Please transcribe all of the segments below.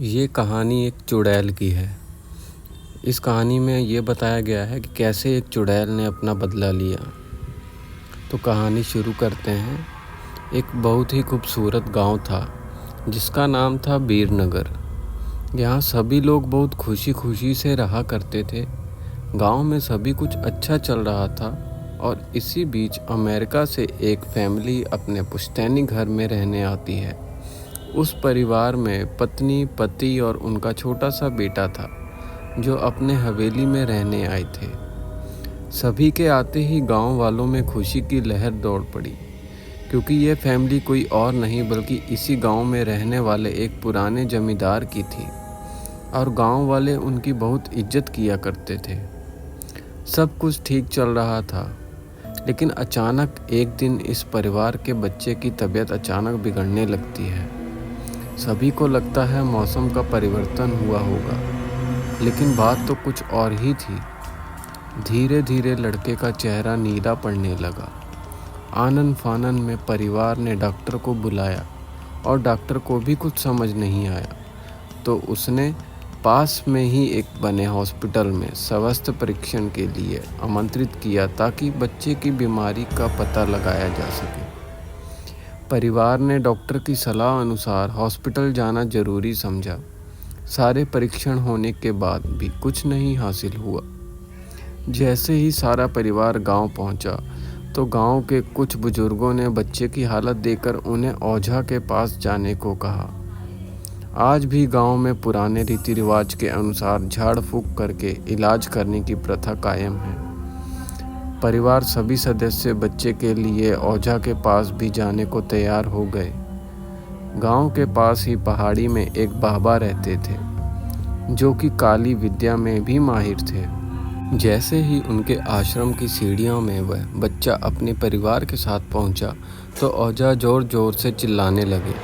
ये कहानी एक चुड़ैल की है। इस कहानी में ये बताया गया है कि कैसे एक चुड़ैल ने अपना बदला लिया। तो कहानी शुरू करते हैं। एक बहुत ही खूबसूरत गांव था जिसका नाम था वीरनगर। यहाँ सभी लोग बहुत खुशी खुशी से रहा करते थे। गांव में सभी कुछ अच्छा चल रहा था और इसी बीच अमेरिका से एक फैमिली अपने पुश्तैनी घर में रहने आती है। उस परिवार में पत्नी, पति और उनका छोटा सा बेटा था जो अपने हवेली में रहने आए थे। सभी के आते ही गांव वालों में खुशी की लहर दौड़ पड़ी, क्योंकि ये फैमिली कोई और नहीं बल्कि इसी गांव में रहने वाले एक पुराने जमींदार की थी और गांव वाले उनकी बहुत इज्जत किया करते थे। सब कुछ ठीक चल रहा था, लेकिन अचानक एक दिन इस परिवार के बच्चे की तबीयत अचानक बिगड़ने लगती है। सभी को लगता है मौसम का परिवर्तन हुआ होगा, लेकिन बात तो कुछ और ही थी। धीरे धीरे लड़के का चेहरा नीला पड़ने लगा। आनन फानन में परिवार ने डॉक्टर को बुलाया और डॉक्टर को भी कुछ समझ नहीं आया, तो उसने पास में ही एक बने हॉस्पिटल में स्वास्थ्य परीक्षण के लिए आमंत्रित किया ताकि बच्चे की बीमारी का पता लगाया जा सके। परिवार ने डॉक्टर की सलाह अनुसार हॉस्पिटल जाना जरूरी समझा। सारे परीक्षण होने के बाद भी कुछ नहीं हासिल हुआ। जैसे ही सारा परिवार गांव पहुंचा, तो गांव के कुछ बुजुर्गों ने बच्चे की हालत देखकर उन्हें ओझा के पास जाने को कहा। आज भी गांव में पुराने रीति रिवाज के अनुसार झाड़ फूंक करके इलाज करने की प्रथा कायम है। परिवार सभी सदस्य बच्चे के लिए ओझा के पास भी जाने को तैयार हो गए। गांव के पास ही पहाड़ी में एक बाबा रहते थे जो कि काली विद्या में भी माहिर थे। जैसे ही उनके आश्रम की सीढ़ियों में वह बच्चा अपने परिवार के साथ पहुंचा, तो ओझा जोर जोर से चिल्लाने लगे,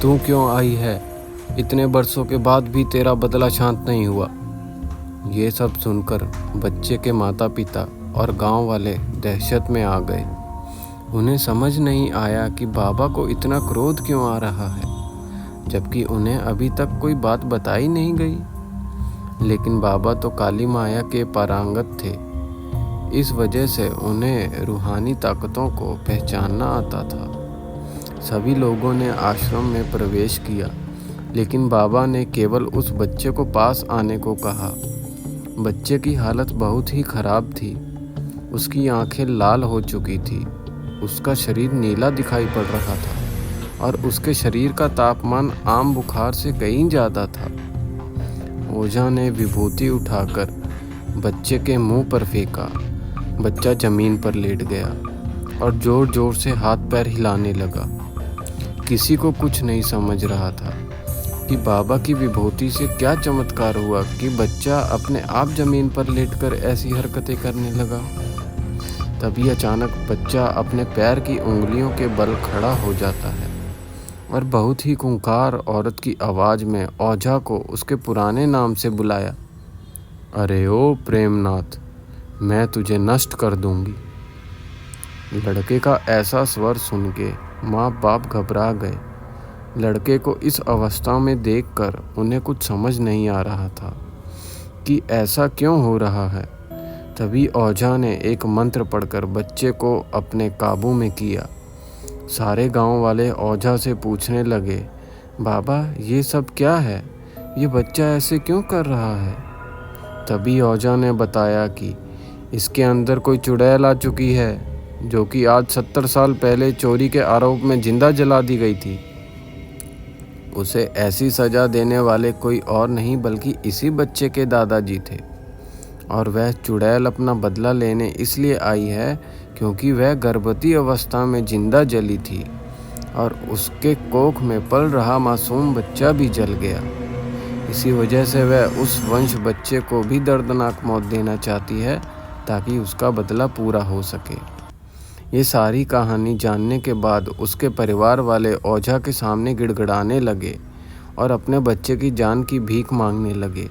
तू क्यों आई है? इतने बरसों के बाद भी तेरा बदला शांत नहीं हुआ। ये सब सुनकर बच्चे के माता पिता और गांव वाले दहशत में आ गए। उन्हें समझ नहीं आया कि बाबा को इतना क्रोध क्यों आ रहा है, जबकि उन्हें अभी तक कोई बात बताई नहीं गई। लेकिन बाबा तो काली माया के पारंगत थे, इस वजह से उन्हें रूहानी ताकतों को पहचानना आता था। सभी लोगों ने आश्रम में प्रवेश किया, लेकिन बाबा ने केवल उस बच्चे को पास आने को कहा। बच्चे की हालत बहुत ही खराब थी। उसकी आंखें लाल हो चुकी थी, उसका शरीर नीला दिखाई पड़ रहा था और उसके शरीर का तापमान आम बुखार से कहीं ज़्यादा था। ओझा ने विभूति उठाकर बच्चे के मुंह पर फेंका। बच्चा जमीन पर लेट गया और जोर जोर से हाथ पैर हिलाने लगा। किसी को कुछ नहीं समझ रहा था कि बाबा की विभूति से क्या चमत्कार हुआ कि बच्चा अपने आप जमीन पर लेटकर ऐसी हरकतें करने लगा। तभी अचानक बच्चा अपने पैर की उंगलियों के बल खड़ा हो जाता है और बहुत ही खूंखार औरत की आवाज़ में ओझा को उसके पुराने नाम से बुलाया, अरे ओ प्रेमनाथ, मैं तुझे नष्ट कर दूंगी। लड़के का ऐसा स्वर सुन के माँ बाप घबरा गए। लड़के को इस अवस्था में देखकर उन्हें कुछ समझ नहीं आ रहा था कि ऐसा क्यों हो रहा है। तभी ओझा ने एक मंत्र पढ़कर बच्चे को अपने काबू में किया। सारे गांव वाले ओझा से पूछने लगे, बाबा ये सब क्या है? ये बच्चा ऐसे क्यों कर रहा है? तभी ओझा ने बताया कि इसके अंदर कोई चुड़ैल आ चुकी है, जो कि आज 70 साल पहले चोरी के आरोप में जिंदा जला दी गई थी। उसे ऐसी सज़ा देने वाले कोई और नहीं बल्कि इसी बच्चे के दादाजी थे, और वह चुड़ैल अपना बदला लेने इसलिए आई है क्योंकि वह गर्भवती अवस्था में जिंदा जली थी और उसके कोख में पल रहा मासूम बच्चा भी जल गया। इसी वजह से वह उस वंश बच्चे को भी दर्दनाक मौत देना चाहती है ताकि उसका बदला पूरा हो सके। ये सारी कहानी जानने के बाद उसके परिवार वाले ओझा के सामने गिड़गिड़ाने लगे और अपने बच्चे की जान की भीख मांगने लगे।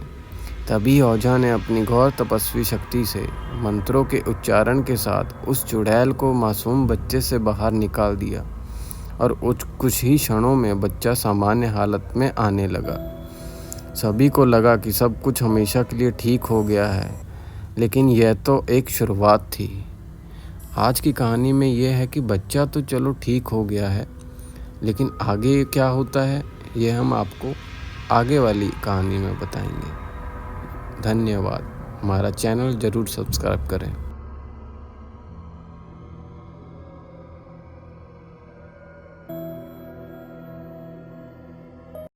तभी ओझा ने अपनी घोर तपस्वी शक्ति से मंत्रों के उच्चारण के साथ उस चुड़ैल को मासूम बच्चे से बाहर निकाल दिया और कुछ ही क्षणों में बच्चा सामान्य हालत में आने लगा। सभी को लगा कि सब कुछ हमेशा के लिए ठीक हो गया है, लेकिन यह तो एक शुरुआत थी। आज की कहानी में यह है कि बच्चा तो चलो ठीक हो गया है, लेकिन आगे क्या होता है यह हम आपको आगे वाली कहानी में बताएंगे। धन्यवाद। हमारा चैनल ज़रूर सब्सक्राइब करें।